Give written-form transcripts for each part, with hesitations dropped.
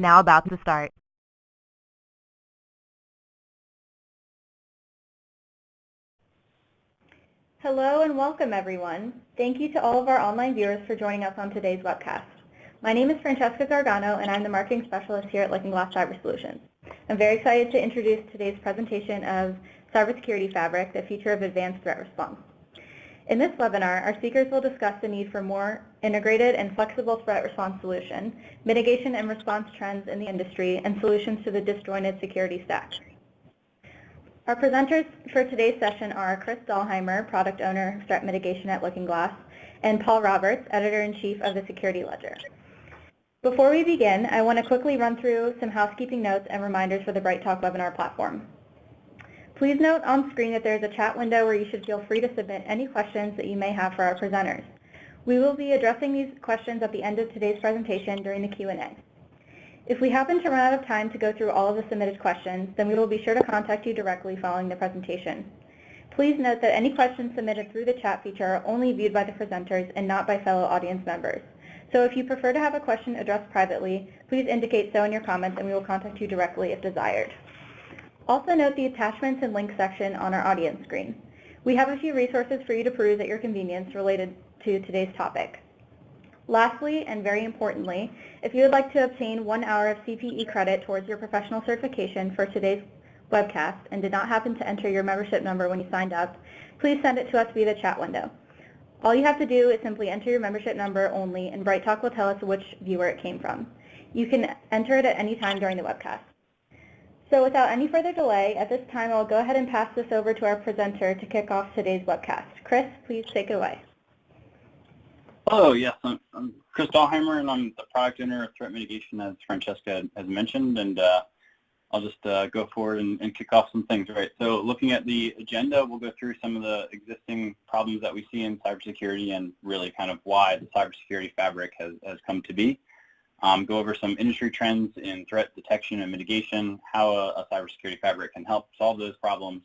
now about to start. Hello and welcome, everyone. Thank you to all of our online viewers for joining us on today's webcast. My name is Francesca Gargano, and I'm the Marketing Specialist here at LookingGlass Cyber Solutions. I'm very excited to introduce today's presentation of Cybersecurity Fabric, the future of advanced threat response. In this webinar, our speakers will discuss the need for more integrated and flexible threat response solution, mitigation and response trends in the industry, and solutions to the disjointed security stack. Our presenters for today's session are Chris Dahlheimer, Product Owner of Threat Mitigation at LookingGlass, and Paul Roberts, Editor-in-Chief of the Security Ledger. Before we begin, I want to quickly run through some housekeeping notes and reminders for the BrightTalk webinar platform. Please note on screen that there is a chat window where you should feel free to submit any questions that you may have for our presenters. We will be addressing these questions at the end of today's presentation during the Q&A. If we happen to run out of time to go through all of the submitted questions, then we will be sure to contact you directly following the presentation. Please note that any questions submitted through the chat feature are only viewed by the presenters and not by fellow audience members. So if you prefer to have a question addressed privately, please indicate so in your comments and we will contact you directly if desired. Also note the attachments and links section on our audience screen. We have a few resources for you to peruse at your convenience related to today's topic. Lastly, and very importantly, if you would like to obtain 1 hour of CPE credit towards your professional certification for today's webcast and did not happen to enter your membership number when you signed up, please send it to us via the chat window. All you have to do is simply enter your membership number only, and BrightTalk will tell us which viewer it came from. You can enter it at any time during the webcast. So without any further delay, at this time I'll go ahead and pass this over to our presenter to kick off today's webcast. Chris, please take it away. Hello, yes, I'm Chris Dahlheimer, and I'm the Product Owner of Threat Mitigation, as Francesca has mentioned, and I'll just go forward and kick off some things, right? So looking at the agenda, we'll go through some of the existing problems that we see in cybersecurity and really kind of why the cybersecurity fabric has come to be. Go over some industry trends in threat detection and mitigation, how a cybersecurity fabric can help solve those problems,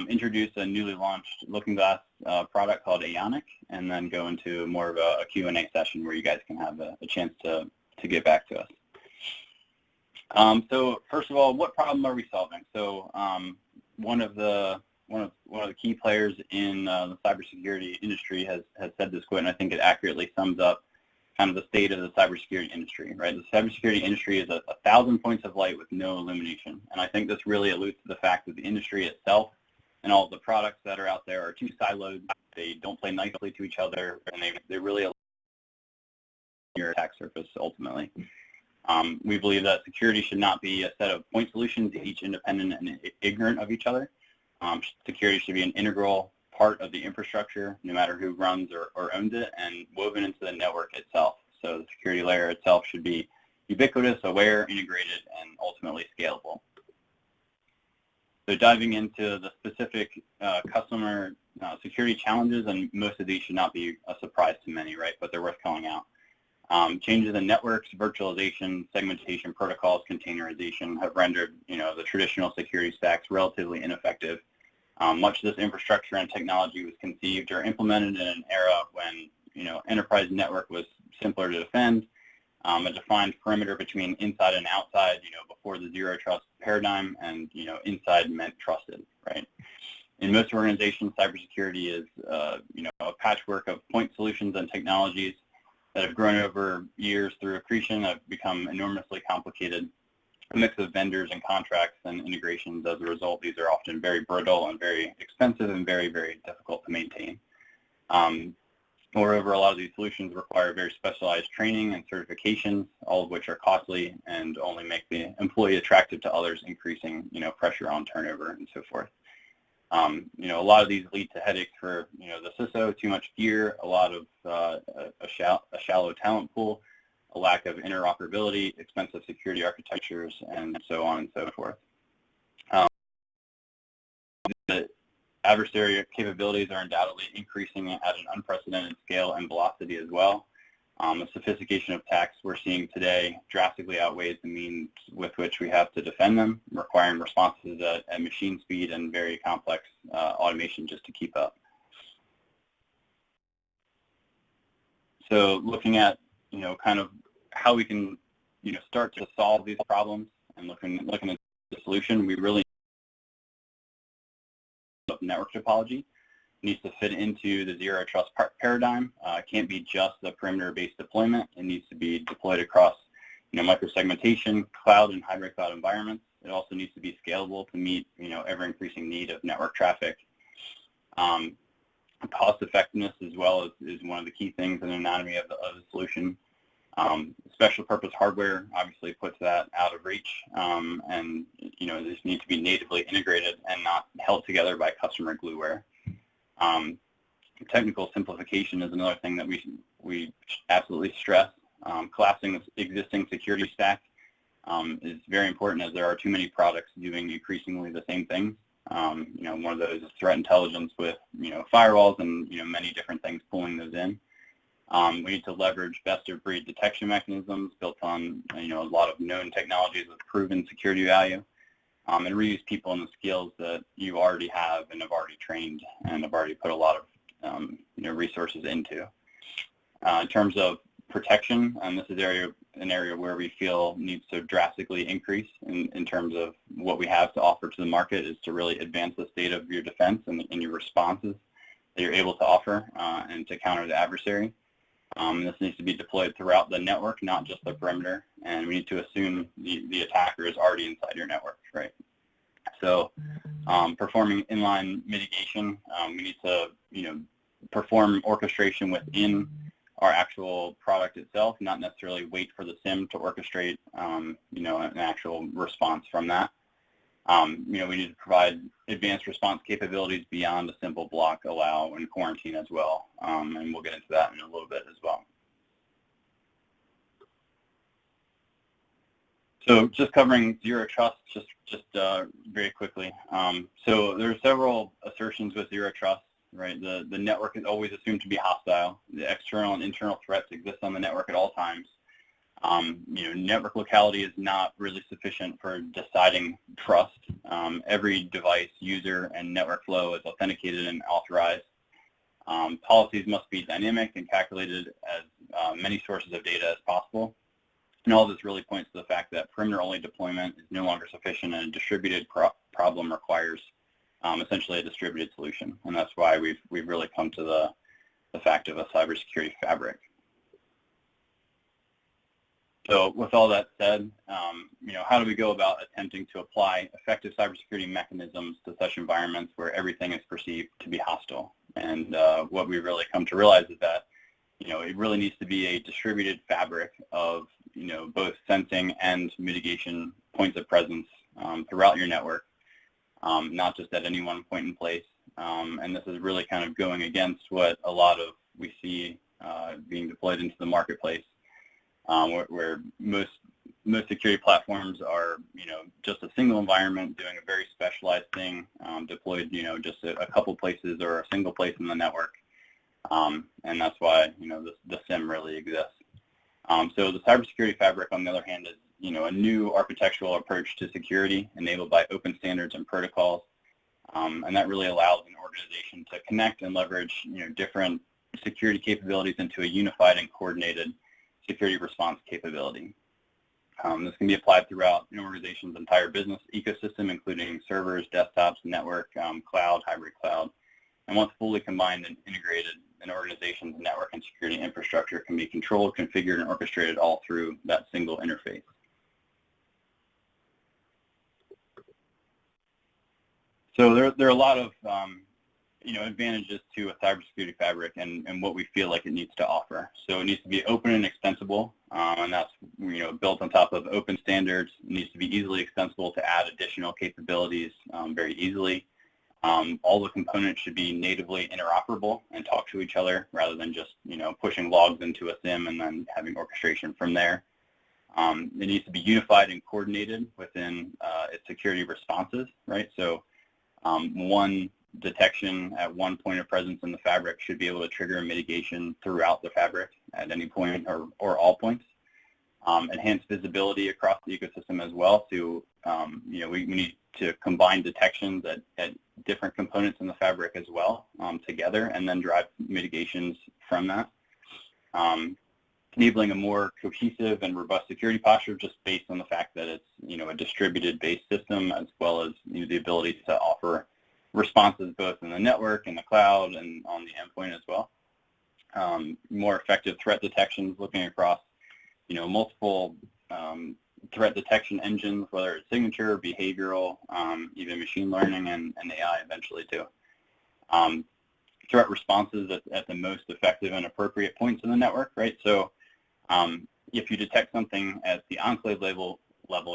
introduce a newly launched LookingGlass product called Aeonik, and then go into more of a Q&A session where you guys can have a chance to get back to us. So first of all, what problem are we solving? So one of the key players in the cybersecurity industry has said this quote, and I think it accurately sums up kind of the state of the cybersecurity industry, right? The cybersecurity industry is 1,000 points of light with no illumination, and I think this really alludes to the fact that the industry itself and all of the products that are out there are too siloed. They don't play nicely to each other, and they really your attack surface ultimately. We believe that security should not be a set of point solutions, each independent and ignorant of each other. Security should be an integral part of the infrastructure, no matter who runs or owns it, and woven into the network itself. So the security layer itself should be ubiquitous, aware, integrated, and ultimately scalable. So diving into the specific customer security challenges, and most of these should not be a surprise to many, right? But they're worth calling out. Changes in networks, virtualization, segmentation protocols, containerization have rendered, the traditional security stacks relatively ineffective. Much of this infrastructure and technology was conceived or implemented in an era when, enterprise network was simpler to defend. A defined perimeter between inside and outside, before the zero trust paradigm, and, inside meant trusted, right? In most organizations, cybersecurity is, a patchwork of point solutions and technologies that have grown over years through accretion, have become enormously complicated. A mix of vendors and contracts and integrations. As a result, these are often very brittle and very expensive and very, very difficult to maintain. Moreover, a lot of these solutions require very specialized training and certifications, all of which are costly and only make the employee attractive to others, increasing, pressure on turnover and so forth. A lot of these lead to headaches for, the CISO, too much gear, a lot of a shallow talent pool, a lack of interoperability, expensive security architectures, and so on and so forth. The adversary capabilities are undoubtedly increasing at an unprecedented scale and velocity as well. The sophistication of attacks we're seeing today drastically outweighs the means with which we have to defend them, requiring responses at machine speed and very complex automation just to keep up. So looking at, kind of how we can start to solve these problems and looking at the solution, we really need network topology. It needs to fit into the zero trust paradigm. It can't be just a perimeter-based deployment. It needs to be deployed across microsegmentation, cloud and hybrid cloud environments. It also needs to be scalable to meet ever-increasing need of network traffic. Cost effectiveness as well is one of the key things in the anatomy of the solution. Special purpose hardware obviously puts that out of reach, and this needs to be natively integrated and not held together by customer glueware. Technical simplification is another thing that we absolutely stress. Collapsing the existing security stack is very important, as there are too many products doing increasingly the same things. One of those is threat intelligence with firewalls and many different things pulling those in. We need to leverage best-of-breed detection mechanisms built on a lot of known technologies with proven security value, and reuse people and the skills that you already have and have already trained and have already put a lot of resources into. In terms of protection, and this is an area where we feel needs to drastically increase in terms of what we have to offer to the market, is to really advance the state of your defense and your responses that you're able to offer and to counter the adversary. This needs to be deployed throughout the network, not just the perimeter, and we need to assume the attacker is already inside your network, right? So performing inline mitigation, we need to perform orchestration within our actual product itself, not necessarily wait for the SIM to orchestrate an actual response from that. We need to provide advanced response capabilities beyond a simple block, allow, and quarantine as well, and we'll get into that in a little bit as well. So just covering zero trust, just very quickly. So there are several assertions with zero trust, right? The network is always assumed to be hostile. The external and internal threats exist on the network at all times. Network locality is not really sufficient for deciding trust. Every device, user, and network flow is authenticated and authorized. Policies must be dynamic and calculated as many sources of data as possible. And all this really points to the fact that perimeter-only deployment is no longer sufficient, and a distributed problem requires essentially a distributed solution. And that's why we've really come to the fact of a cybersecurity fabric. So with all that said, how do we go about attempting to apply effective cybersecurity mechanisms to such environments where everything is perceived to be hostile? And what we really come to realize is that, it really needs to be a distributed fabric of, both sensing and mitigation points of presence throughout your network, not just at any one point in place. And this is really kind of going against what a lot of we see being deployed into the marketplace. Where most security platforms are, just a single environment doing a very specialized thing, deployed, just a couple places or a single place in the network, and that's why, the SIM really exists. So the cybersecurity fabric, on the other hand, is, a new architectural approach to security enabled by open standards and protocols, and that really allows an organization to connect and leverage, different security capabilities into a unified and coordinated security response capability. This can be applied throughout an organization's entire business ecosystem, including servers, desktops, network, cloud, hybrid cloud. And once fully combined and integrated, an organization's network and security infrastructure can be controlled, configured, and orchestrated all through that single interface. So there are a lot of advantages to a cybersecurity fabric and what we feel like it needs to offer. So it needs to be open and extensible, and that's built on top of open standards. It needs to be easily extensible to add additional capabilities very easily. All the components should be natively interoperable and talk to each other rather than just pushing logs into a SIM and then having orchestration from there. It needs to be unified and coordinated within its security responses, right? So one detection at one point of presence in the fabric should be able to trigger a mitigation throughout the fabric at any point or all points. Enhanced visibility across the ecosystem as well. To we need to combine detections at different components in the fabric as well together, and then drive mitigations from that. enabling a more cohesive and robust security posture just based on the fact that it's, a distributed based system, as well as the ability to offer responses both in the network, in the cloud, and on the endpoint as well. More effective threat detections, looking across, multiple threat detection engines, whether it's signature, behavioral, even machine learning, and AI eventually too. Threat responses at the most effective and appropriate points in the network, right? So if you detect something at the enclave level,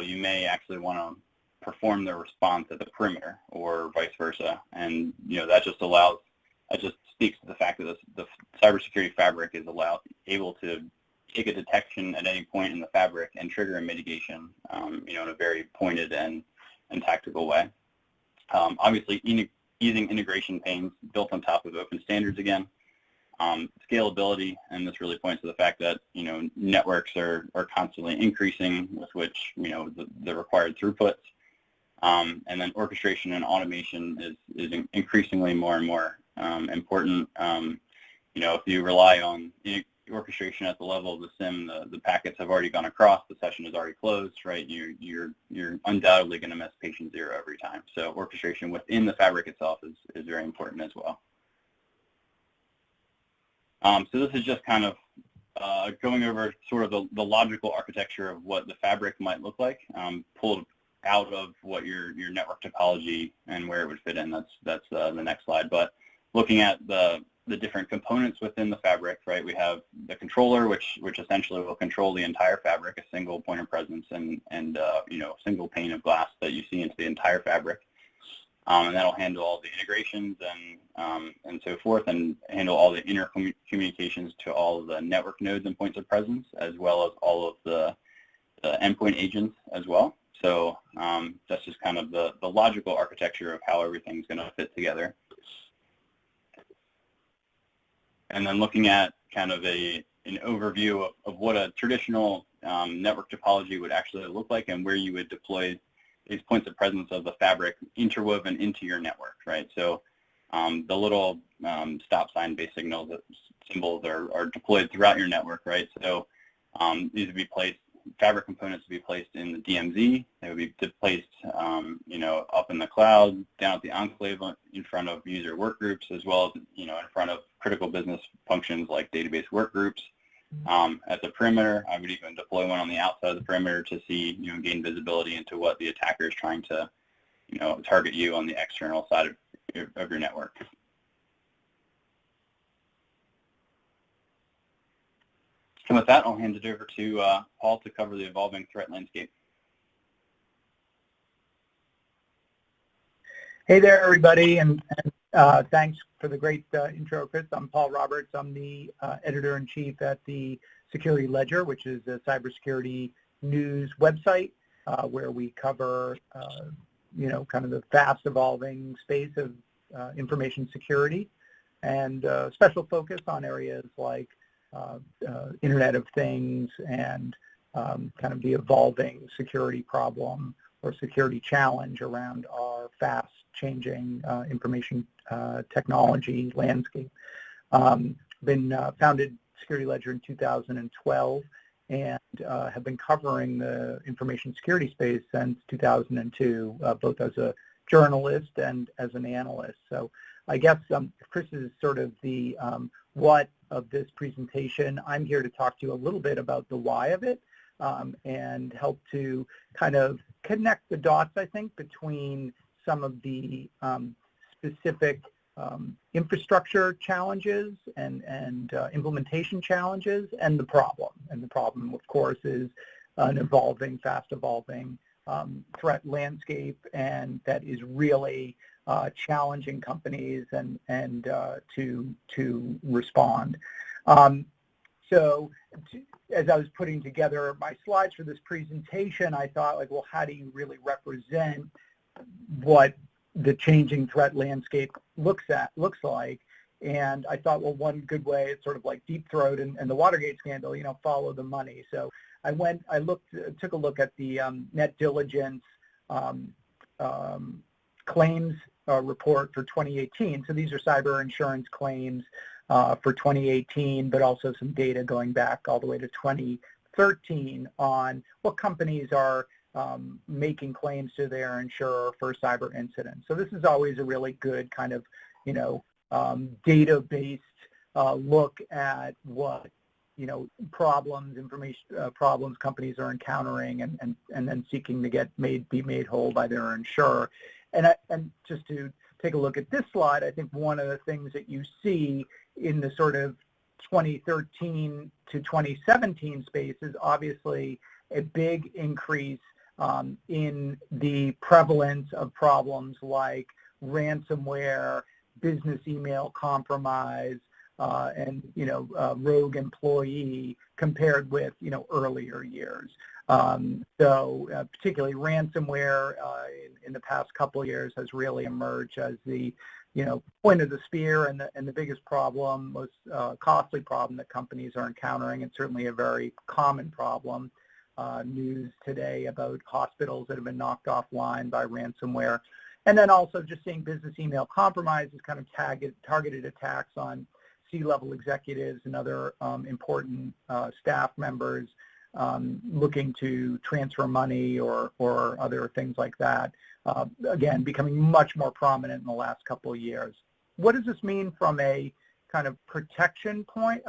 you may actually want to perform the response at the perimeter or vice versa. And, that just speaks to the fact that the Cybersecurity Fabric is able to take a detection at any point in the fabric and trigger a mitigation, in a very pointed and tactical way. Obviously, easing integration panes built on top of open standards again. Scalability, and this really points to the fact that, networks are constantly increasing, with which, the required throughputs. And then orchestration and automation is increasingly more and more important. If you rely on orchestration at the level of the SIM, the packets have already gone across, the session is already closed, right? You're undoubtedly going to miss patient zero every time. So orchestration within the fabric itself is very important as well. So this is just kind of going over sort of the logical architecture of what the fabric might look like, pulled out of what your network topology and where it would fit in. That's the next slide. But looking at the different components within the fabric, right? We have the controller, which essentially will control the entire fabric, a single point of presence and single pane of glass that you see into the entire fabric. And that'll handle all the integrations and so forth, and handle all the inner communications to all of the network nodes and points of presence, as well as all of the endpoint agents as well. So that's just kind of the logical architecture of how everything's going to fit together. And then looking at kind of an overview of what a traditional network topology would actually look like, and where you would deploy these points of presence of the fabric interwoven into your network, right? So the little stop sign based symbols are deployed throughout your network, right? So these would be placed, fabric components would be placed in the DMZ. They would be placed, up in the cloud, down at the enclave in front of user work groups, as well as, in front of critical business functions like database work groups. At the perimeter, I would even deploy one on the outside of the perimeter to see, gain visibility into what the attacker is trying to, target you on the external side of your network. And with that, I'll hand it over to Paul to cover the evolving threat landscape. Hey there, everybody, and thanks for the great intro, Chris. I'm Paul Roberts. I'm the editor-in-chief at the Security Ledger, which is a cybersecurity news website where we cover, kind of the fast-evolving space of information security, and special focus on areas like Internet of Things and kind of the evolving security problem or security challenge around our fast-changing information technology landscape. Been founded Security Ledger in 2012 and have been covering the information security space since 2002, both as a journalist and as an analyst. So I guess Chris is sort of the what of this presentation. I'm here to talk to you a little bit about the why of it and help to kind of connect the dots, I think, between some of the specific infrastructure challenges and implementation challenges and the problem. And the problem, of course, is an evolving, fast-evolving threat landscape, and that is really challenging companies and to respond. So as I was putting together my slides for this presentation, I thought, like, well, how do you really represent what the changing threat landscape looks like? And I thought, well, one good way, it's sort of like Deep Throat and the Watergate scandal, follow the money. So I took a look at the Net Diligence claims report for 2018. So these are cyber insurance claims for 2018, but also some data going back all the way to 2013 on what companies are making claims to their insurer for cyber incidents. So this is always a really good kind of, data-based look at what, problems, problems companies are encountering and then seeking to be made whole by their insurer. And just to take a look at this slide, I think one of the things that you see in the sort of 2013 to 2017 space is obviously a big increase in the prevalence of problems like ransomware, business email compromise, and rogue employee compared with earlier years. So particularly ransomware in the past couple of years has really emerged as the point of the spear and the biggest problem, most costly problem that companies are encountering, and certainly a very common problem. News today about hospitals that have been knocked offline by ransomware. And then also just seeing business email compromises, kind of targeted attacks on C-level executives and other important staff members looking to transfer money or other things like that. Again, becoming much more prominent in the last couple of years. What does this mean from a kind of protection point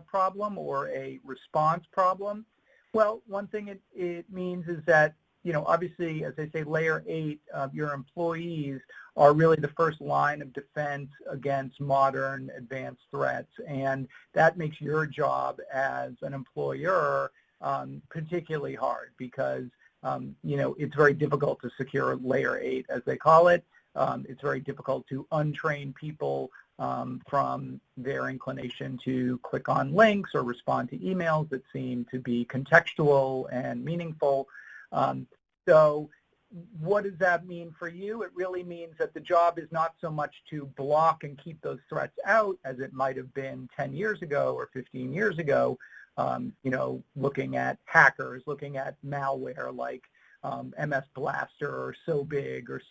problem or a response problem? Well, one thing it means is that, obviously, as I say, layer 8 of your employees are really the first line of defense against modern advanced threats. And that makes your job as an employer particularly hard because, it's very difficult to secure layer 8, as they call it. It's very difficult to untrain people from their inclination to click on links or respond to emails that seem to be contextual and meaningful. So what does that mean for you? It really means that the job is not so much to block and keep those threats out as it might have been 10 years ago or 15 years ago, looking at hackers, looking at malware like MS Blaster or SoBig or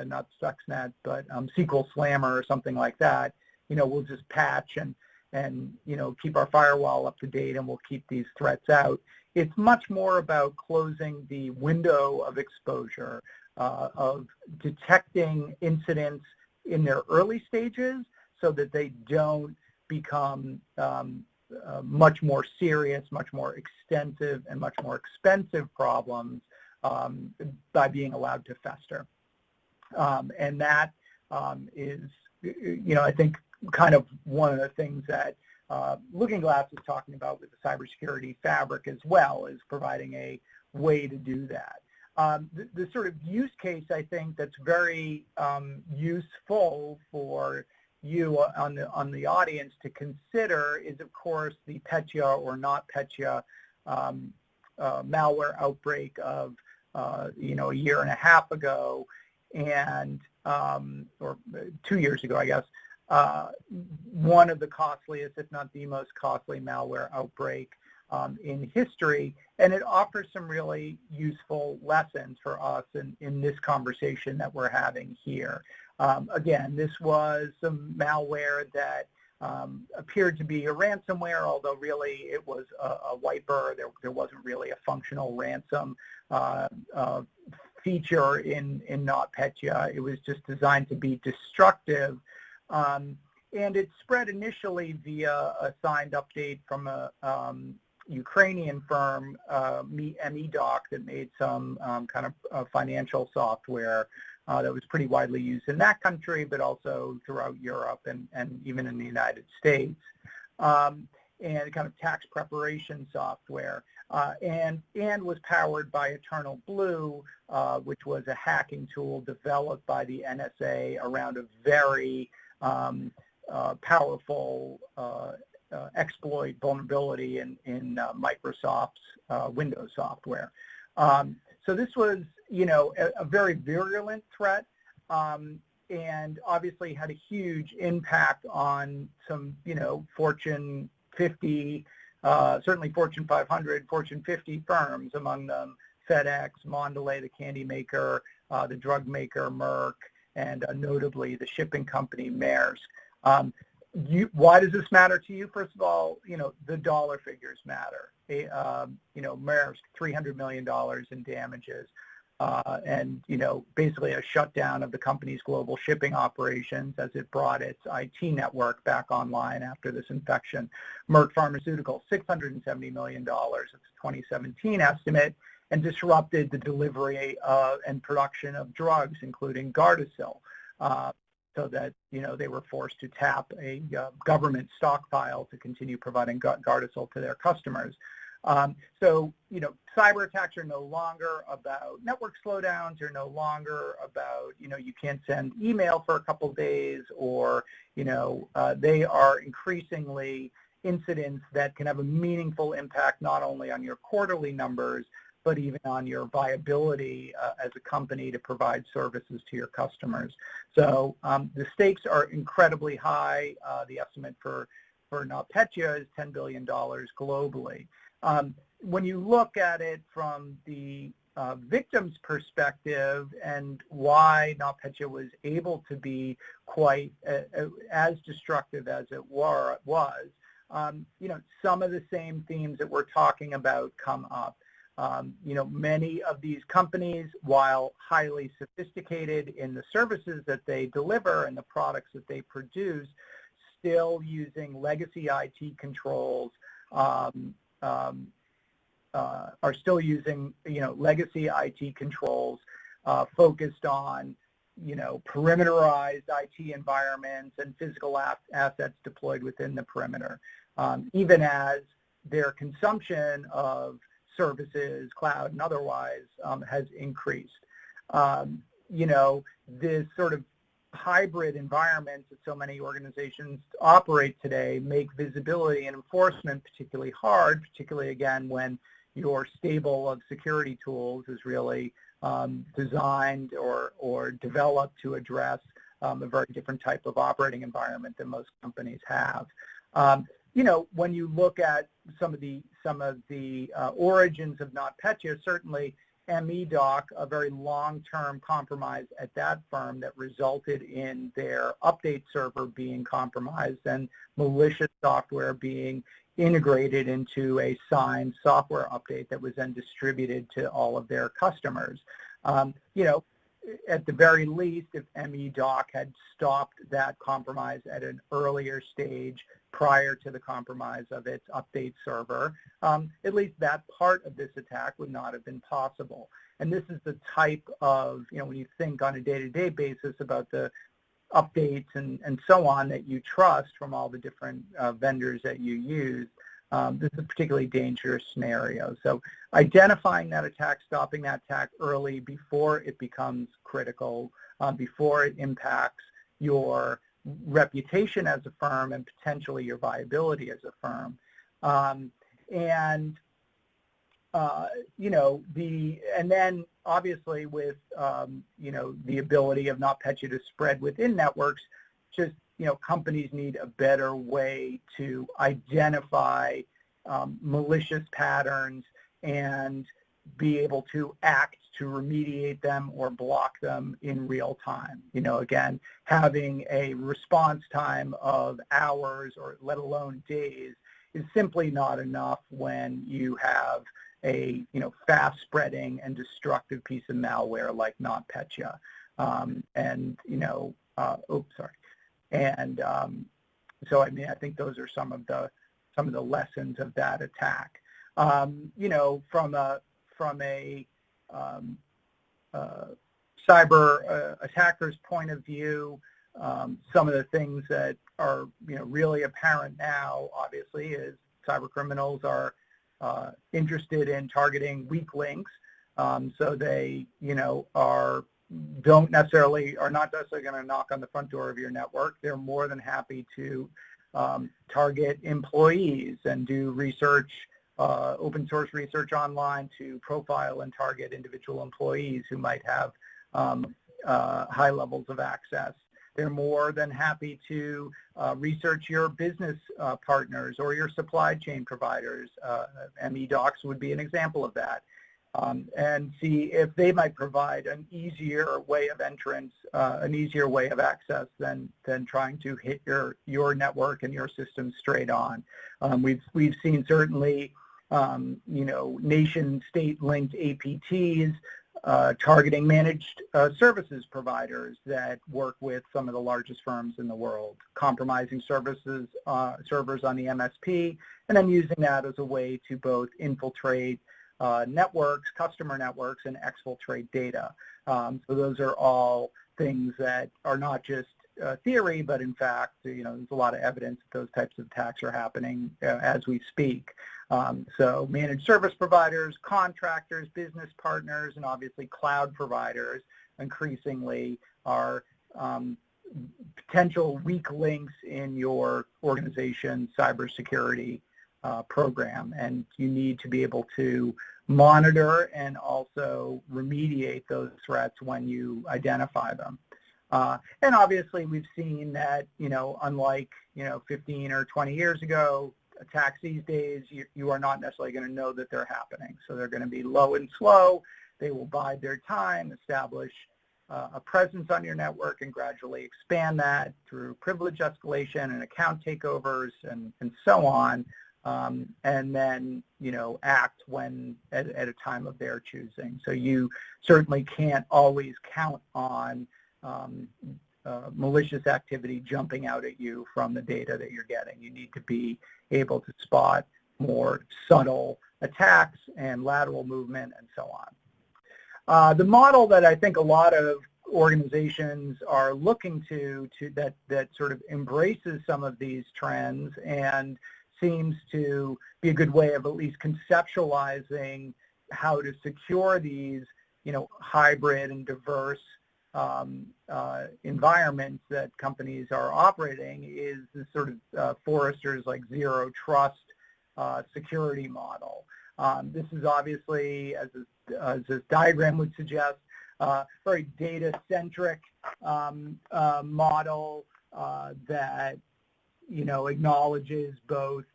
not Stuxnet, but SQL Slammer or something like that. We'll just patch and keep our firewall up to date and we'll keep these threats out. It's much more about closing the window of exposure, of detecting incidents in their early stages so that they don't become much more serious, much more extensive, and much more expensive problems by being allowed to fester. And that is, I think kind of one of the things that LookingGlass is talking about with the Cybersecurity Fabric as well, is providing a way to do that. The sort of use case, I think, that's very useful for you on the audience to consider is, of course, the Petya or NotPetya malware outbreak of a year and a half ago, and or 2 years ago, I guess. One of the costliest, if not the most costly malware outbreak in history, and it offers some really useful lessons for us in this conversation that we're having here. Again, this was some malware that appeared to be a ransomware, although really it was a wiper. There wasn't really a functional ransom feature in NotPetya. It was just designed to be destructive. And it spread initially via a signed update from a Ukrainian firm, Aeonik, that made some kind of financial software that was pretty widely used in that country, but also throughout Europe and even in the United States, and kind of tax preparation software, and was powered by Eternal Blue, which was a hacking tool developed by the NSA around a very powerful exploit vulnerability in Microsoft's Windows software. So this was, a very virulent threat, and obviously had a huge impact on some, Fortune 50, certainly Fortune 500, Fortune 50 firms, among them FedEx, Mondelez, the candy maker, the drug maker Merck, and notably the shipping company Maersk. why does this matter to you? First of all, the dollar figures matter. Maersk, $300 million in damages, and basically a shutdown of the company's global shipping operations as it brought its IT network back online after this infection. Merck Pharmaceuticals, $670 million. It's a 2017 estimate, and disrupted the delivery and production of drugs, including Gardasil, so that they were forced to tap a government stockpile to continue providing Gardasil to their customers. So cyber attacks are no longer about network slowdowns. They're no longer about you can't send email for a couple days, or they are increasingly incidents that can have a meaningful impact not only on your quarterly numbers, but even on your viability as a company to provide services to your customers. So the stakes are incredibly high. The estimate for NotPetya is $10 billion globally. When you look at it from the victim's perspective and why NotPetya was able to be quite as destructive as it was, some of the same themes that we're talking about come up. Many of these companies, while highly sophisticated in the services that they deliver and the products that they produce, still using legacy IT controls, are still using, legacy IT controls focused on, perimeterized IT environments and physical assets deployed within the perimeter, even as their consumption of services, cloud and otherwise, has increased. This sort of hybrid environments that so many organizations operate today make visibility and enforcement particularly hard, particularly again when your stable of security tools is really designed or developed to address a very different type of operating environment than most companies have. When you look at some of the origins of NotPetya, certainly MEDoc, a very long-term compromise at that firm that resulted in their update server being compromised and malicious software being integrated into a signed software update that was then distributed to all of their customers. At the very least, if MEDoc had stopped that compromise at an earlier stage prior to the compromise of its update server, at least that part of this attack would not have been possible. And this is the type of, when you think on a day-to-day basis about the updates and so on that you trust from all the different vendors that you use, this is a particularly dangerous scenario. So identifying that attack, stopping that attack early before it becomes critical, before it impacts your reputation as a firm and potentially your viability as a firm. And then obviously with, the ability of NotPetya to spread within networks, just, companies need a better way to identify malicious patterns and be able to act to remediate them or block them in real time. Again, having a response time of hours or let alone days is simply not enough when you have a, fast spreading and destructive piece of malware like NotPetya. So I think those are some of the lessons of that attack. From a cyber attacker's point of view, some of the things that are really apparent now, obviously, is cyber criminals are interested in targeting weak links, so they are not necessarily going to knock on the front door of your network. They're more than happy to target employees and do research, open source research online to profile and target individual employees who might have high levels of access. They're more than happy to research your business partners or your supply chain providers. MEDocs would be an example of that. and see if they might provide an easier way of entrance, an easier way of access than trying to hit your network and your system straight on. We've seen certainly nation-state linked APTs targeting managed services providers that work with some of the largest firms in the world, compromising servers on the MSP, and then using that as a way to both infiltrate networks, customer networks, and exfiltrate data. So those are all things that are not just theory, but in fact, there's a lot of evidence that those types of attacks are happening as we speak. So managed service providers, contractors, business partners, and obviously cloud providers increasingly are potential weak links in your organization's cybersecurity program, and you need to be able to monitor and also remediate those threats when you identify them. And obviously we've seen that, unlike, 15 or 20 years ago, attacks these days, you are not necessarily going to know that they're happening. So they're going to be low and slow. They will bide their time, establish a presence on your network, and gradually expand that through privilege escalation and account takeovers and so on. And then, act when at a time of their choosing. So you certainly can't always count on malicious activity jumping out at you from the data that you're getting. You need to be able to spot more subtle attacks and lateral movement and so on. The model that I think a lot of organizations are looking to that sort of embraces some of these trends and seems to be a good way of at least conceptualizing how to secure these, hybrid and diverse environments that companies are operating is the sort of Forrester's like zero trust security model. This is obviously, as this diagram would suggest, very data-centric model that acknowledges both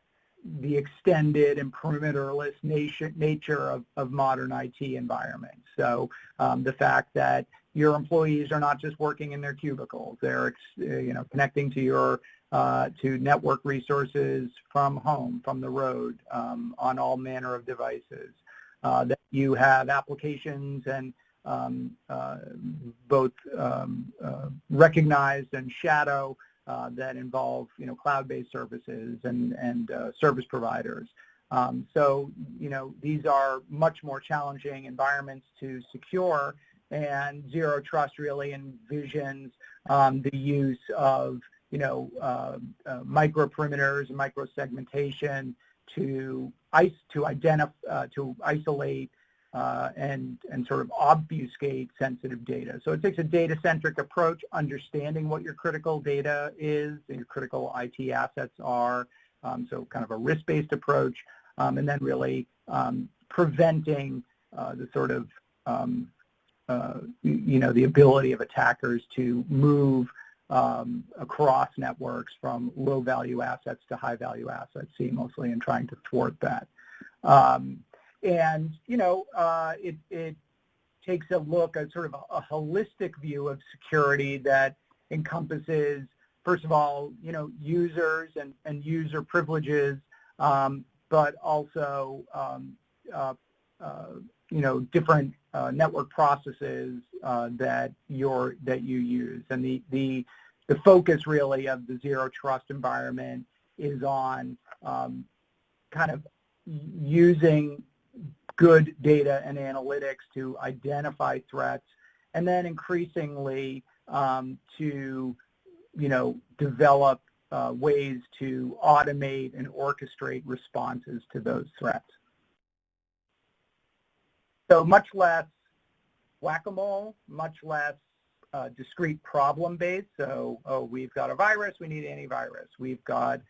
the extended and perimeterless nature of modern IT environments. So the fact that your employees are not just working in their cubicles; they're connecting to your to network resources from home, from the road, on all manner of devices. That you have applications and both recognized and shadow that involve cloud-based services and service providers. So these are much more challenging environments to secure, and zero trust really envisions the use of micro perimeters and micro segmentation to isolate and sort of obfuscate sensitive data. So it takes a data-centric approach, understanding what your critical data is, and your critical IT assets are, so kind of a risk-based approach, and then really preventing the sort of, the ability of attackers to move across networks from low-value assets to high-value assets seamlessly and trying to thwart that. And it takes a look at sort of a holistic view of security that encompasses, first of all, users and user privileges, but also, different network processes that you use. And the focus really of the zero trust environment is on kind of using good data and analytics to identify threats, and then increasingly to develop ways to automate and orchestrate responses to those threats. So much less whack-a-mole, much less discrete problem-based. So, we've got a virus, we need antivirus. We've got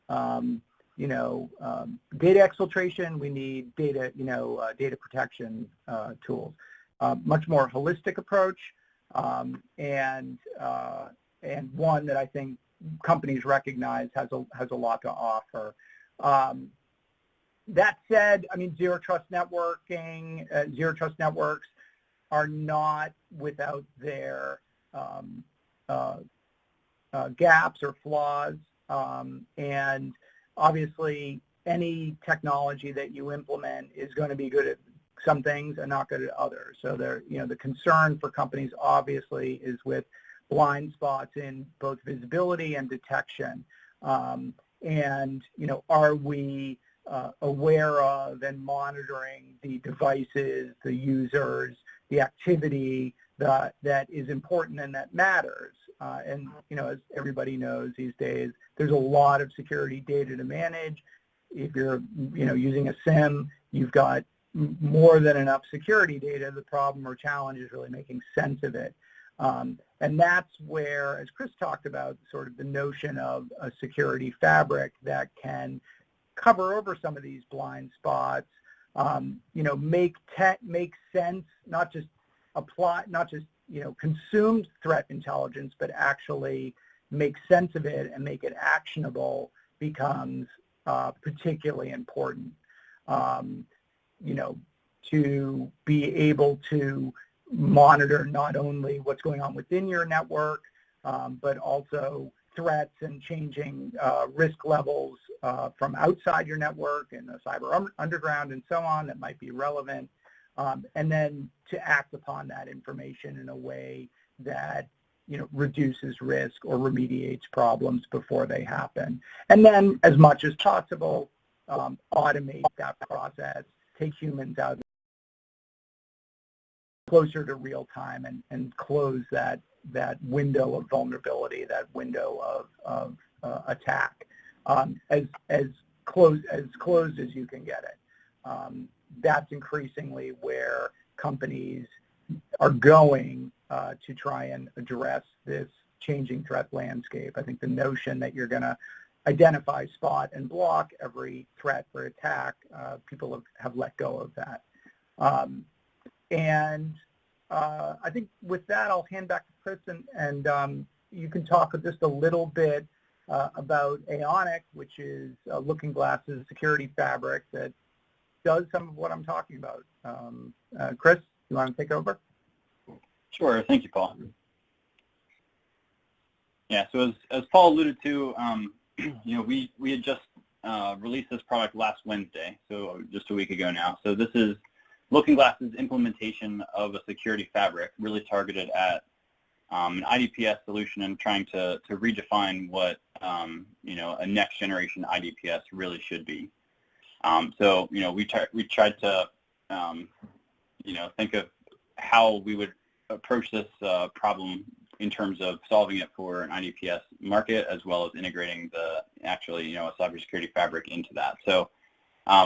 data exfiltration, we need data, data protection tools. Much more holistic approach, and one that I think companies recognize has a lot to offer. That said, I mean, zero trust networking, zero trust networks are not without their gaps or flaws, and obviously any technology that you implement is going to be good at some things and not good at others. So there, the concern for companies obviously is with blind spots in both visibility and detection. And are we aware of and monitoring the devices, the users, the activity that is important and that matters? And as everybody knows these days, there's a lot of security data to manage. If you're using a SIM, you've got more than enough security data. The problem or challenge is really making sense of it. And that's where, as Chris talked about, sort of the notion of a security fabric that can cover over some of these blind spots, make sense, not just consume threat intelligence, but actually make sense of it and make it actionable becomes particularly important. To be able to monitor not only what's going on within your network, but also threats and changing risk levels from outside your network and the cyber underground and so on that might be relevant, and then to act upon that information in a way that reduces risk or remediates problems before they happen. And then, as much as possible, automate that process, take humans out closer to real time, and close that window of vulnerability, that window of attack, as close as you can get it. That's increasingly where companies are going to try and address this changing threat landscape. I think the notion that you're going to identify, spot, and block every threat or attack, people have let go of that. And I think with that, I'll hand back to Chris, and you can talk just a little bit about Aeonik, which is LookingGlass's security fabric that does some of what I'm talking about. Chris, you want to take over? Sure. Thank you, Paul. Yeah. So as Paul alluded to, we had just released this product last Wednesday, so just a week ago now. So this is LookingGlass's implementation of a security fabric, really targeted at an IDPS solution and trying to redefine what a next generation IDPS really should be. So we tried to think of how we would approach this problem in terms of solving it for an IDPS market, as well as integrating a cybersecurity fabric into that. So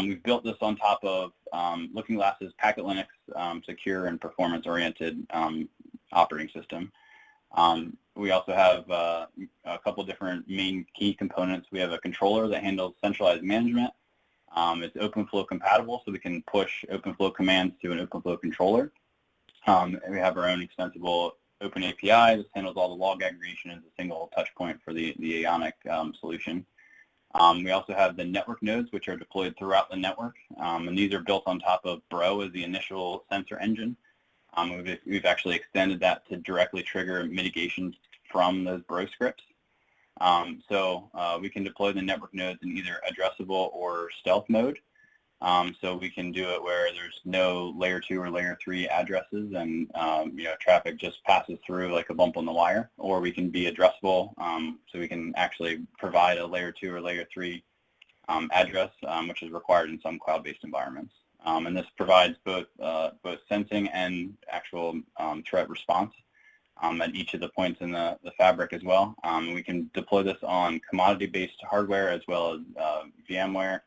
we've built this on top of LookingGlass's Packet Linux secure and performance-oriented operating system. We also have a couple different main key components. We have a controller that handles centralized management. It's OpenFlow compatible, so we can push OpenFlow commands to an OpenFlow controller. And we have our own extensible Open API that handles all the log aggregation as a single touch point for the Aeonik solution. We also have the network nodes, which are deployed throughout the network, and these are built on top of Bro as the initial sensor engine. We've actually extended that to directly trigger mitigation from those Bro scripts. So we can deploy the network nodes in either addressable or stealth mode. So we can do it where there's no layer 2 or layer 3 addresses, and traffic just passes through like a bump on the wire. Or we can be addressable, so we can actually provide a layer 2 or layer 3 address, which is required in some cloud-based environments. And this provides both sensing and actual threat response at each of the points in the fabric as well. We can deploy this on commodity-based hardware as well as VMware.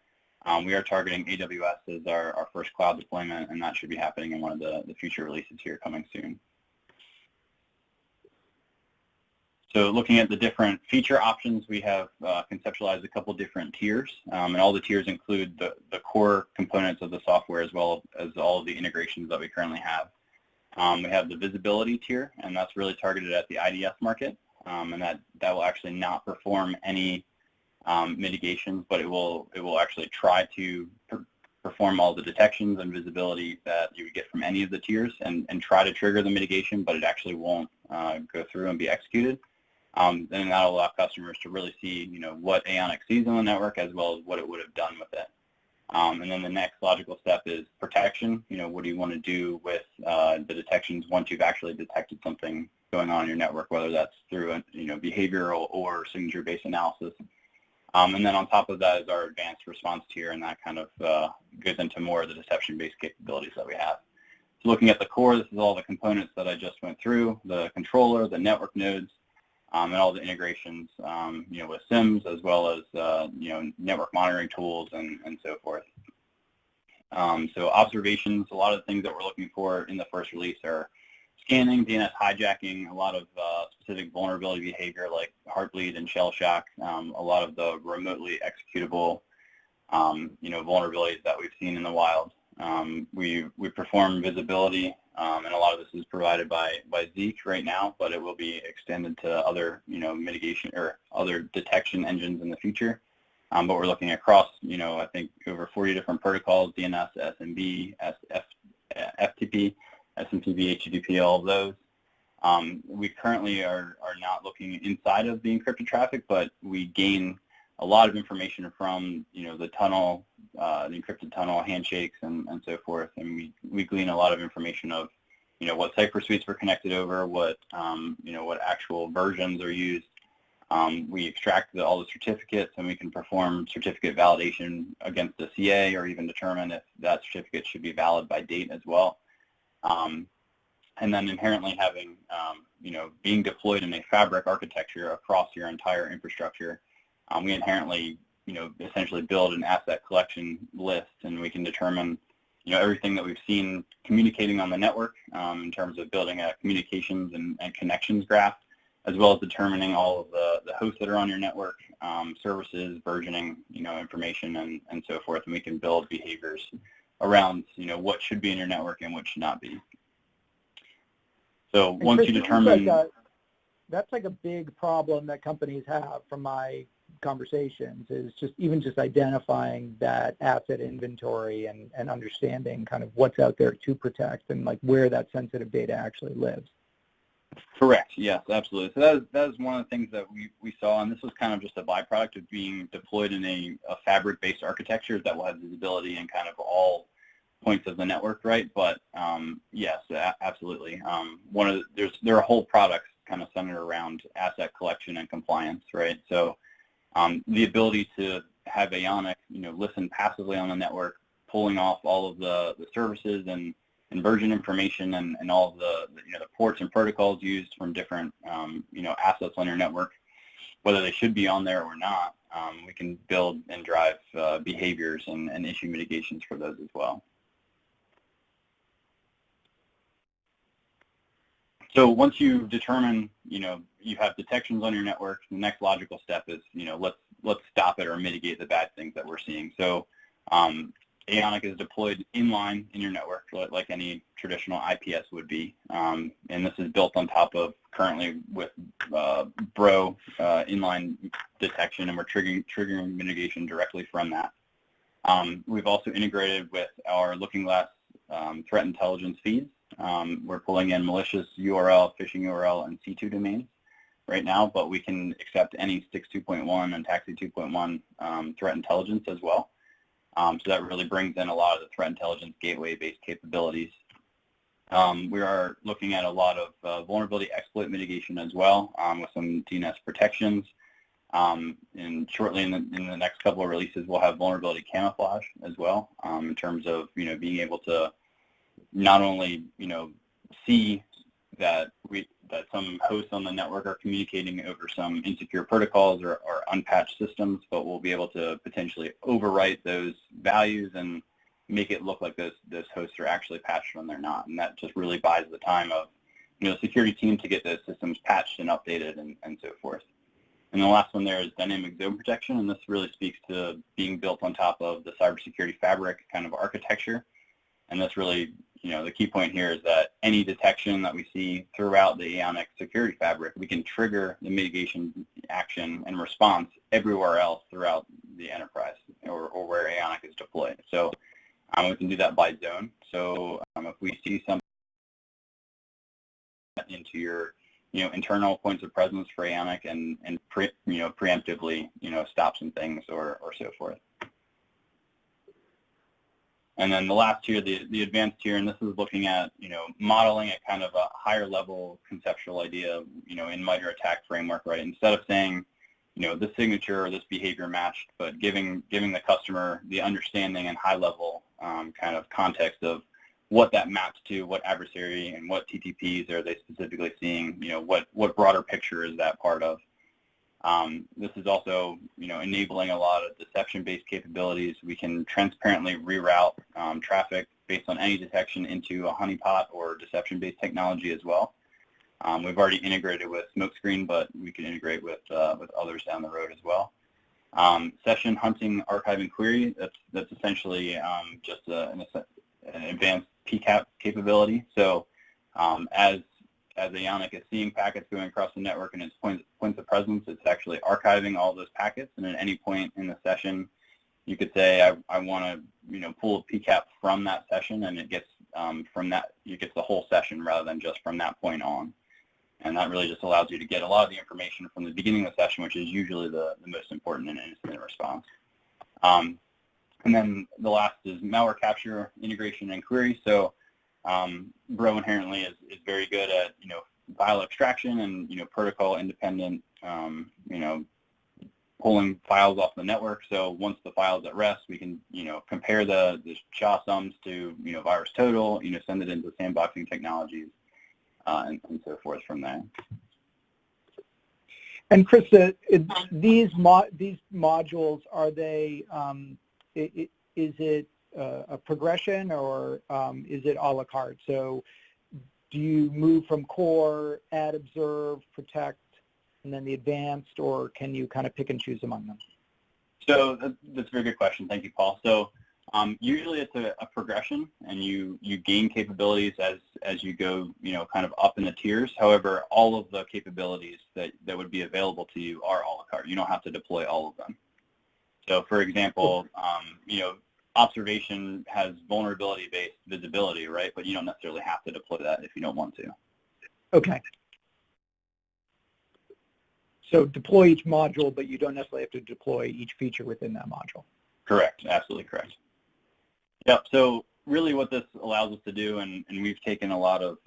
We are targeting AWS as our first cloud deployment, and that should be happening in one of the future releases here coming soon. So looking at the different feature options, we have conceptualized a couple different tiers, and all the tiers include the core components of the software as well as all of the integrations that we currently have. We have the visibility tier, and that's really targeted at the IDS market, and that will actually not perform any mitigations, but it will actually try to perform all the detections and visibility that you would get from any of the tiers and try to trigger the mitigation, but it actually won't go through and be executed. Then that'll allow customers to really see, what Aeonik sees on the network as well as what it would have done with it. And then the next logical step is protection. What do you want to do with the detections once you've actually detected something going on in your network, whether that's through a behavioral or signature-based analysis. And then on top of that is our advanced response tier, and that kind of goes into more of the deception-based capabilities that we have. So looking at the core, this is all the components that I just went through, the controller, the network nodes, and all the integrations, with SIMs as well as, network monitoring tools and so forth. So observations, a lot of the things that we're looking for in the first release are scanning, DNS hijacking, a lot of specific vulnerability behavior like heartbleed and shell shock, a lot of the remotely executable, vulnerabilities that we've seen in the wild. We perform visibility, and a lot of this is provided by Zeek right now, but it will be extended to other, mitigation or other detection engines in the future. But we're looking across, I think over 40 different protocols, DNS, SMB, FTP, SMTP, HTTP, all of those. We currently are not looking inside of the encrypted traffic, but we gain a lot of information from, the tunnel, the encrypted tunnel handshakes and so forth. And we glean a lot of information of, what cipher suites were connected over, what actual versions are used. We extract all the certificates, and we can perform certificate validation against the CA or even determine if that certificate should be valid by date as well. And then inherently having, being deployed in a fabric architecture across your entire infrastructure, we inherently, essentially build an asset collection list, and we can determine, everything that we've seen communicating on the network in terms of building a communications and connections graph, as well as determining all of the hosts that are on your network, services, versioning, information, and so forth. And we can build behaviors around, what should be in your network and what should not be. So once you determine... That's like a big problem that companies have from my conversations, is just identifying that asset inventory and understanding kind of what's out there to protect and like where that sensitive data actually lives. Correct. Yes, absolutely. So that is one of the things that we saw, and this was kind of just a byproduct of being deployed in a fabric-based architecture that will have visibility in kind of all points of the network, right? But yes, absolutely. There are whole products kind of centered around asset collection and compliance, right? So the ability to have Aeonik, listen passively on the network, pulling off all of the services and version information and all of the ports and protocols used from different assets on your network, whether they should be on there or not. We can build and drive behaviors and issue mitigations for those as well. So once you determine, you have detections on your network, the next logical step is, let's stop it or mitigate the bad things that we're seeing. So Aeonik is deployed inline in your network, like any traditional IPS would be, and this is built on top of currently with Bro inline detection, and we're triggering mitigation directly from that. We've also integrated with our LookingGlass threat intelligence feeds. We're pulling in malicious URL, phishing URL, and C2 domains right now, but we can accept any STIX 2.1 and TAXI 2.1 threat intelligence as well. So that really brings in a lot of the threat intelligence gateway-based capabilities. We are looking at a lot of vulnerability exploit mitigation as well, with some DNS protections. And shortly in the next couple of releases, we'll have vulnerability camouflage as well, in terms of being able to not only see that some hosts on the network are communicating over some insecure protocols or unpatched systems, but we'll be able to potentially overwrite those values and make it look like those hosts are actually patched when they're not. And that just really buys the time of the security team to get those systems patched and updated and so forth. And the last one there is dynamic zone protection, and this really speaks to being built on top of the Cybersecurity Fabric kind of architecture. And that's really, the key point here is that any detection that we see throughout the Aeonik security fabric, we can trigger the mitigation action and response everywhere else throughout the enterprise or where Aeonik is deployed. So we can do that by zone. So if we see something into your internal points of presence for Aeonik and preemptively stop some things or so forth. And then the last tier, the advanced tier, and this is looking at modeling at kind of a higher level conceptual idea, in MITRE ATT&CK framework, right? Instead of saying this signature or this behavior matched, but giving the customer the understanding and high level kind of context of what that maps to, what adversary and what TTPs are they specifically seeing, what broader picture is that part of. This is also, enabling a lot of deception-based capabilities. We can transparently reroute traffic based on any detection into a honeypot or deception-based technology as well. We've already integrated with Smokescreen, but we can integrate with others down the road as well. Session hunting, archive, and query. That's essentially just an advanced PCAP capability. So as Aeonik is seeing packets going across the network and its points of presence, it's actually archiving all those packets. And at any point in the session, you could say, I want to pull a PCAP from that session, and it gets the whole session rather than just from that point on. And that really just allows you to get a lot of the information from the beginning of the session, which is usually the most important in an incident response. And then the last is malware capture, integration, and query. So Bro inherently is very good at file extraction and protocol independent pulling files off the network. So once the file's at rest, we can compare the SHA sums to virus total, send it into sandboxing technologies and so forth from there. And Chris, these modules, are they is it a progression or is it a la carte? So do you move from core, add, observe, protect, and then the advanced, or can you kind of pick and choose among them? So that's a very good question. Thank you, Paul. So usually it's a progression, and you gain capabilities as you go, kind of up in the tiers. However, all of the capabilities that would be available to you are a la carte. You don't have to deploy all of them. So for example, observation has vulnerability-based visibility, right? But you don't necessarily have to deploy that if you don't want to. Okay. So deploy each module, but you don't necessarily have to deploy each feature within that module. Correct. Absolutely correct. Yep. So really what this allows us to do, and we've taken a lot of,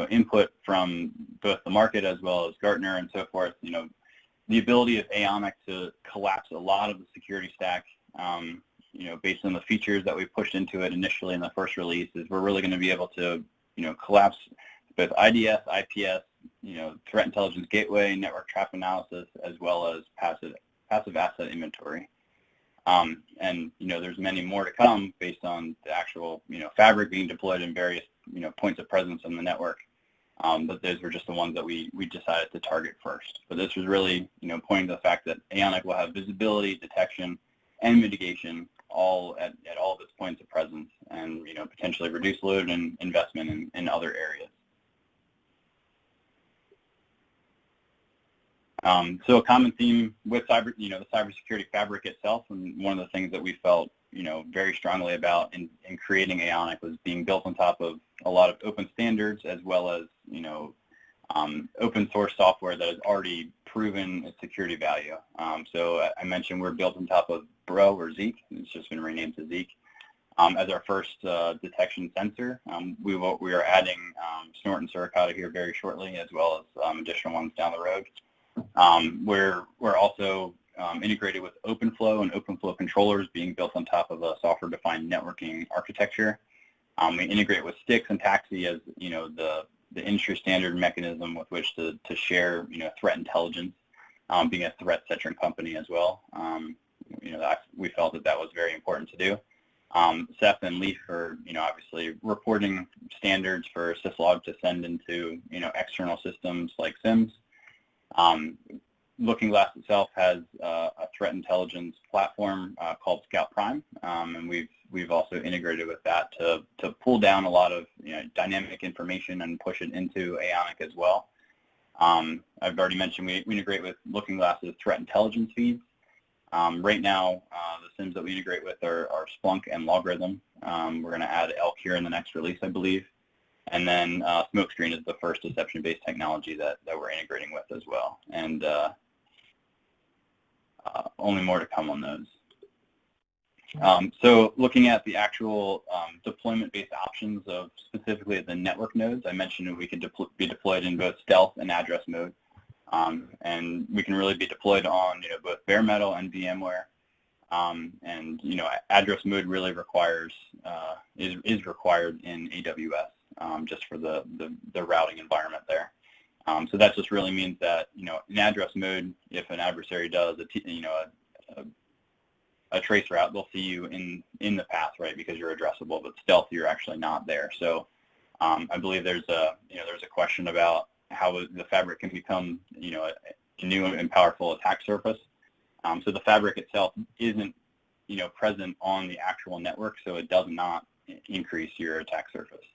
input from both the market as well as Gartner and so forth, the ability of Aeonik to collapse a lot of the security stack, based on the features that we pushed into it initially in the first release, is we're really going to be able to, collapse both IDS, IPS, threat intelligence gateway, network traffic analysis, as well as passive asset inventory. And there's many more to come based on the actual, fabric being deployed in various, points of presence on the network. But those were just the ones that we decided to target first. But this was really, pointing to the fact that Aeonik will have visibility, detection, and mitigation all at all of its points of presence, and potentially reduce load and investment in other areas. So a common theme with the Cybersecurity Fabric itself, and one of the things that we felt very strongly about in creating Aeonik, was being built on top of a lot of open standards, as well as open source software that has already proven its security value. So I mentioned we're built on top of Bro, or Zeek. It's just been renamed to Zeek. As our first detection sensor, we are adding Snort and Suricata here very shortly, as well as additional ones down the road. We're also integrated with OpenFlow and OpenFlow controllers being built on top of a software-defined networking architecture. We integrate with Styx and Taxi as the industry standard mechanism with which to share threat intelligence, being a threat-centric company as well. We felt that was very important to do. Ceph and Leaf are obviously reporting standards for syslog to send into external systems like SIMs. LookingGlass itself has a threat intelligence platform called Scout Prime, and we've also integrated with that to pull down a lot of dynamic information and push it into Aeonik as well. I've already mentioned we integrate with LookingGlass's threat intelligence feeds. Right now, the SIMs that we integrate with are Splunk and Logarithm. We're going to add Elk here in the next release, I believe. And then Smokescreen is the first deception-based technology that we're integrating with as well. And only more to come on those. So looking at the actual deployment-based options of specifically at the network nodes, I mentioned we can be deployed in both stealth and address mode. And we can really be deployed on both bare metal and VMware. And address mode really requires is required in AWS just for the routing environment there. So that just really means that in address mode, if an adversary does a trace route, they'll see you in the path, right? Because you're addressable, but stealth, you're actually not there. So I believe there's a question about how the fabric can become a new and powerful attack surface. So the fabric itself isn't present on the actual network, so it does not increase your attack surface.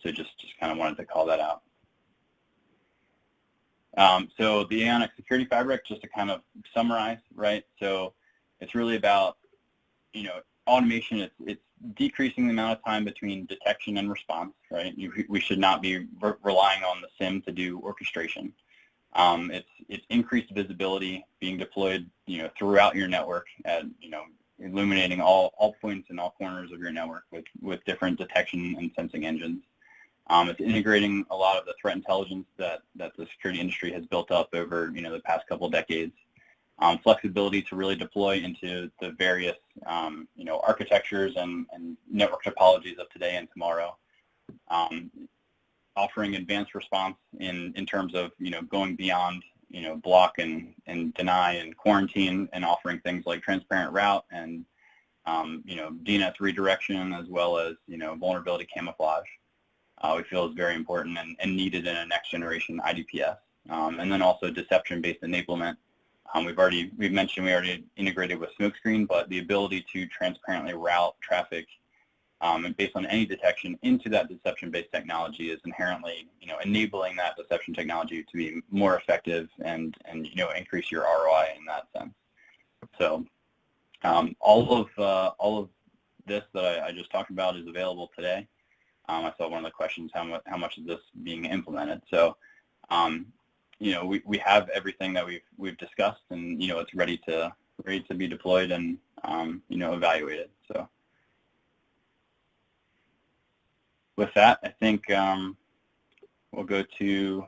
So just kind of wanted to call that out. So the Aeonik Security Fabric, just to kind of summarize, right? So it's really about automation. It's decreasing the amount of time between detection and response, right? We should not be relying on the SIM to do orchestration. It's increased visibility being deployed, throughout your network at, illuminating all points and all corners of your network with different detection and sensing engines. It's integrating a lot of the threat intelligence that the security industry has built up over, the past couple of decades. Flexibility to really deploy into the various, architectures and network topologies of today and tomorrow. Offering advanced response in terms of, going beyond, block and deny and quarantine, and offering things like transparent route and, DNS redirection, as well as, vulnerability camouflage. We feel is very important and needed in a next generation IDPS. And then also deception-based enablement. We've mentioned we already integrated with Smokescreen, but the ability to transparently route traffic and based on any detection into that deception-based technology is inherently, enabling that deception technology to be more effective and increase your ROI in that sense. So all of this that I just talked about is available today. I saw one of the questions, how much is this being implemented? So we have everything that we've discussed, and it's ready to be deployed and evaluated. So with that, I think we'll go to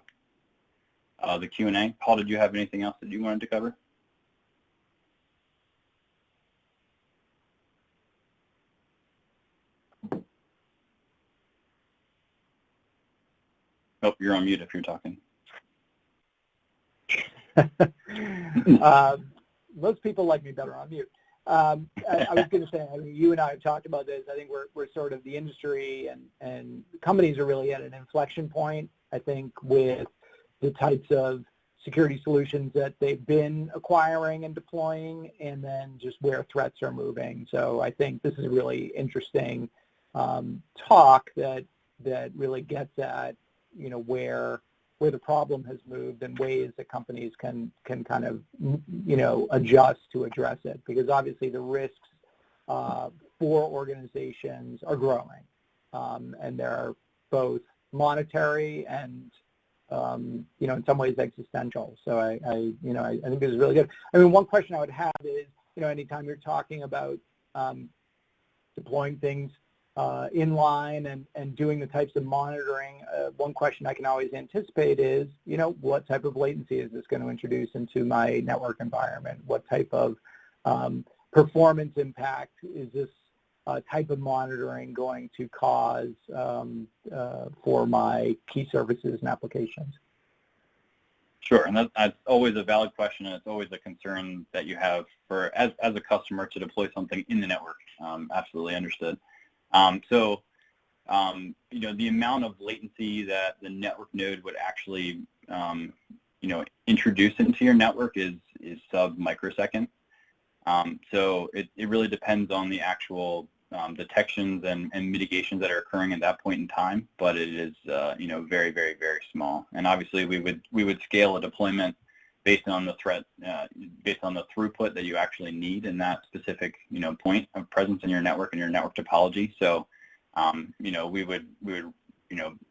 the Q&A. Paul, did you have anything else that you wanted to cover? Oh, you're on mute if you're talking. Most people like me better on mute. I was going to say, you and I have talked about this. I think we're sort of the industry and companies are really at an inflection point, I think, with the types of security solutions that they've been acquiring and deploying, and then just where threats are moving. So I think this is a really interesting talk that really gets at where the problem has moved and ways that companies can kind of adjust to address it, because obviously the risks for organizations are growing, and they're both monetary and in some ways existential. So I think this is really good. I mean, one question I would have is, anytime you're talking about deploying things inline and doing the types of monitoring, one question I can always anticipate is, what type of latency is this going to introduce into my network environment? What type of performance impact is this type of monitoring going to cause for my key services and applications? Sure, and that's always a valid question, and it's always a concern that you have as a customer to deploy something in the network. Absolutely understood. So, the amount of latency that the network node would actually, introduce into your network is sub-microsecond. So it really depends on the actual detections and mitigations that are occurring at that point in time, but it is very, very, very small. And obviously, we would scale a deployment based on the threat, based on the throughput that you actually need in that specific point of presence in your network and your network topology. So we would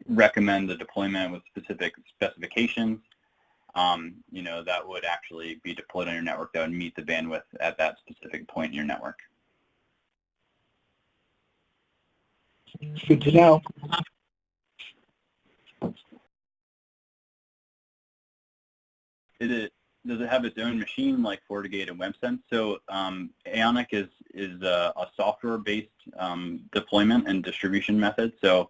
recommend the deployment with specific specifications that would actually be deployed on your network that would meet the bandwidth at that specific point in your network. Good to know. Does it have its own machine like FortiGate and WebSense? So Aeonik is a software-based deployment and distribution method. So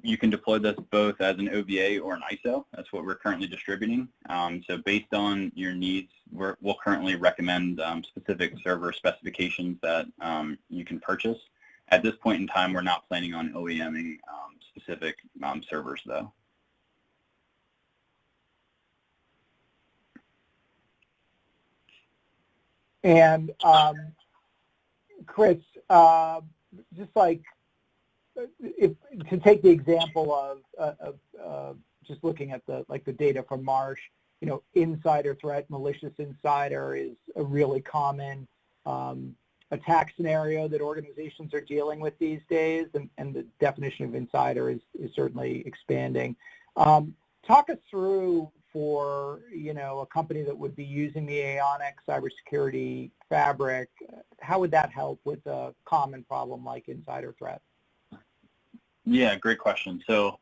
you can deploy this both as an OVA or an ISO. That's what we're currently distributing. So based on your needs, we'll currently recommend specific server specifications that you can purchase. At this point in time, we're not planning on OEMing specific servers, though. And Chris, just like to take the example of just looking at the data from Marsh, insider threat, malicious insider is a really common attack scenario that organizations are dealing with these days, and the definition of insider is certainly expanding. Talk us through, for a company that would be using the Aeonik Cybersecurity Fabric, how would that help with a common problem like insider threat? Yeah, great question. So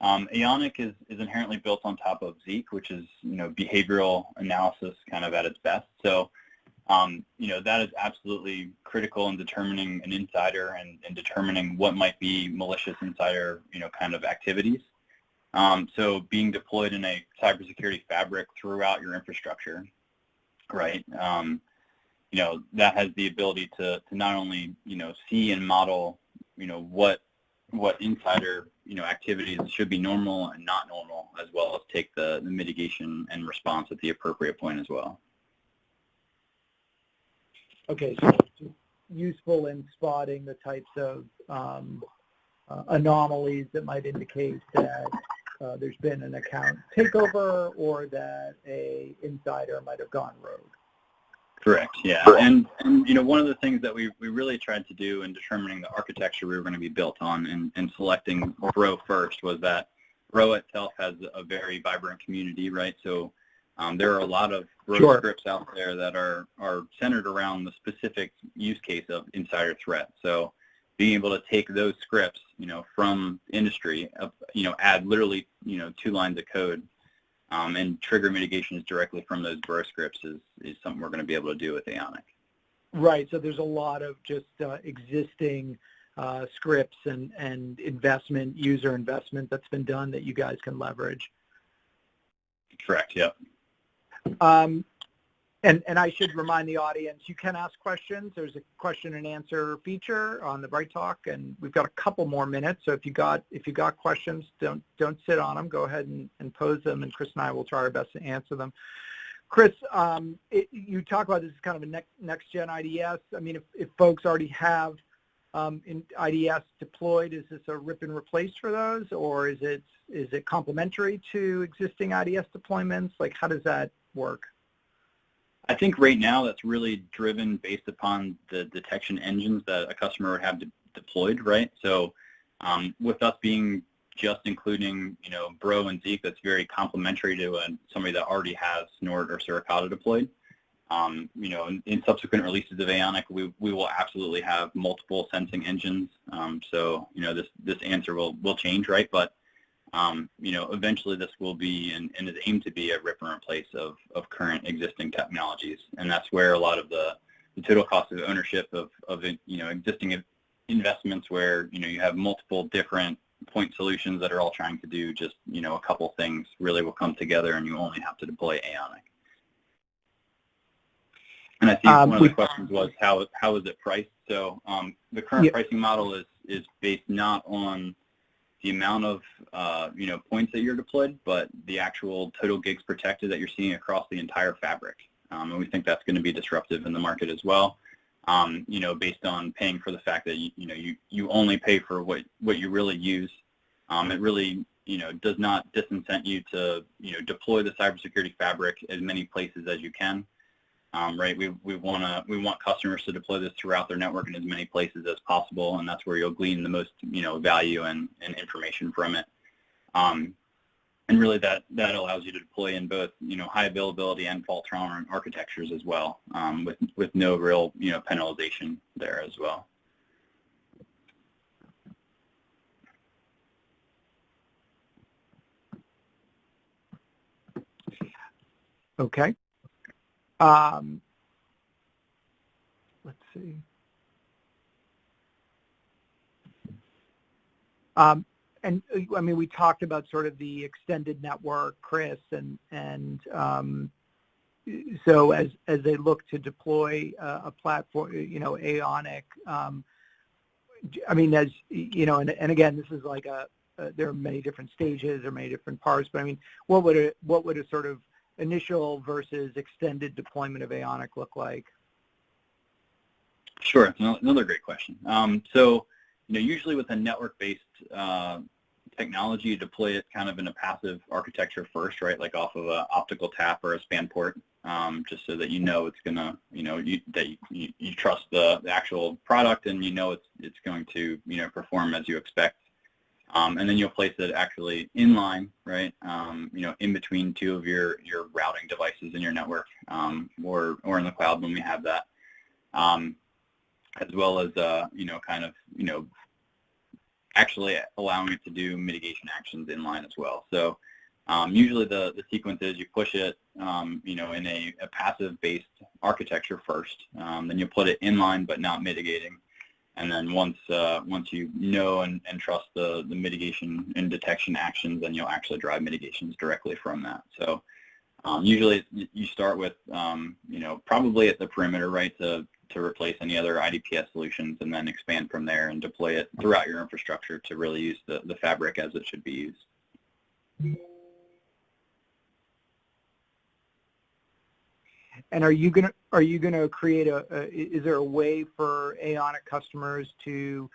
Aeonik is inherently built on top of Zeek, which is behavioral analysis kind of at its best. So that is absolutely critical in determining an insider and determining what might be malicious insider kind of activities. So being deployed in a cybersecurity fabric throughout your infrastructure, right? That has the ability to not only see and model what insider activities should be normal and not normal, as well as take the mitigation and response at the appropriate point as well. Okay, so it's useful in spotting the types of anomalies that might indicate that there's been an account takeover or that a insider might have gone rogue. Correct, yeah. And one of the things that we really tried to do in determining the architecture we were going to be built on and selecting Bro first was that Bro itself has a very vibrant community, right? So there are a lot of Bro scripts out there that are centered around the specific use case of insider threat. So being able to take those scripts, from industry, add literally, 2 lines of code, and trigger mitigations directly from those Bro scripts is something we're going to be able to do with Aeonik. Right. So there's a lot of just existing scripts and user investment that's been done that you guys can leverage. Correct. Yep. And I should remind the audience, you can ask questions. There's a question and answer feature on the Bright Talk, and we've got a couple more minutes. So if you got questions, don't sit on them. Go ahead and pose them, and Chris and I will try our best to answer them. Chris, you talk about this as kind of a next gen IDS. I mean, if folks already have in IDS deployed, is this a rip and replace for those, or is it complementary to existing IDS deployments? Like, how does that work? I think right now that's really driven based upon the detection engines that a customer would have deployed, right? So with us being just including, Bro and Zeek, that's very complementary to somebody that already has Snort or Suricata deployed. In subsequent releases of Aeonik, we will absolutely have multiple sensing engines. So, this answer will change, right? But eventually this will be and is aimed to be a rip and replace of current existing technologies. And that's where a lot of the total cost of ownership of existing investments where, you have multiple different point solutions that are all trying to do just, a couple things really will come together, and you only have to deploy Aeonik. And I think one of the questions was how is it priced? So the current pricing model is based not on the amount of points that you're deployed, but the actual total gigs protected that you're seeing across the entire fabric. And we think that's going to be disruptive in the market as well. you know, based on paying for the fact that you only pay for what you really use. It really, you know, does not disincent you to, you know, deploy the cybersecurity fabric as many places as you can. Right, we want customers to deploy this throughout their network in as many places as possible, and that's where you'll glean the most, you know, value and information from it. And really that allows you to deploy in both, you know, high availability and fault tolerant architectures as well, with no real, you know, penalization there as well. Okay. Let's see. And I mean, we talked about sort of the extended network, Chris, and so as they look to deploy a platform, you know, Aeonik. I mean, as you know, and again, this is like there are many different stages or many different parts, but I mean, what would a sort of initial versus extended deployment of Aeonik look like? Sure, another great question. So, you know, usually with a network-based technology, you deploy it kind of in a passive architecture first, right? Like off of an optical tap or a span port, just so that you know it's gonna, you know, you trust the actual product, and you know it's going to, you know, perform as you expect. And then you'll place it actually inline, right? You know, in between two of your routing devices in your network, or in the cloud when we have that, as well as you know, kind of, you know, actually allowing it to do mitigation actions inline as well. So usually the sequence is you push it, you know, in a passive-based architecture first, then you put it inline but not mitigating. And then once you know and trust the mitigation and detection actions, then you'll actually drive mitigations directly from that. So usually you start with, you know, probably at the perimeter, right, to replace any other IDPS solutions, and then expand from there and deploy it throughout your infrastructure to really use the fabric as it should be used. And are you gonna create is there a way for Aeonik customers to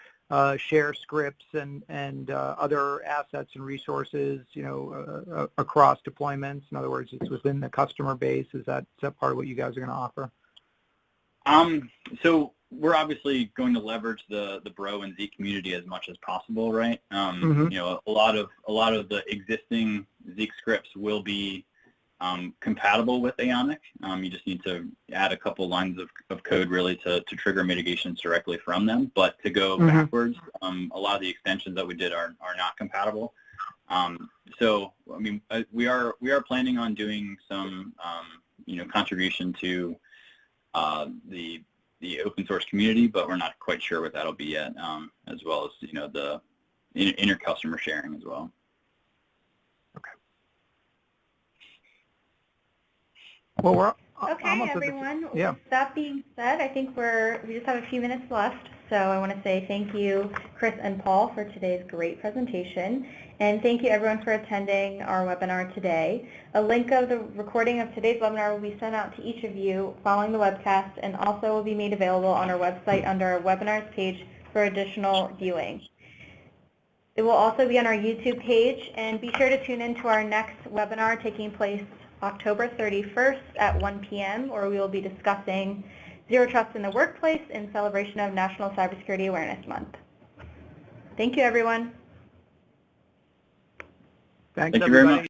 share scripts and other assets and resources, you know, across deployments? In other words, it's within the customer base. Is that part of what you guys are going to offer? So we're obviously going to leverage the Bro and Zeek community as much as possible, right? You know, a lot of the existing Zeek scripts will be compatible with Aeonik. You just need to add a couple lines of code really to trigger mitigations directly from them. But to go backwards, a lot of the extensions that we did are not compatible. So I mean, we are planning on doing some you know, contribution to the open source community, but we're not quite sure what that'll be yet, as well as, you know, the inner customer sharing as well. Okay. Well, we're okay, everyone. Yeah. With that being said, I think we just have a few minutes left. So I want to say thank you, Chris and Paul, for today's great presentation. And thank you, everyone, for attending our webinar today. A link of the recording of today's webinar will be sent out to each of you following the webcast, and also will be made available on our website under our webinars page for additional viewing. It will also be on our YouTube page, and be sure to tune in to our next webinar taking place October 31st at 1 p.m., where we will be discussing Zero Trust in the Workplace in celebration of National Cybersecurity Awareness Month. Thank you, everyone. Thanks, Thank you very much.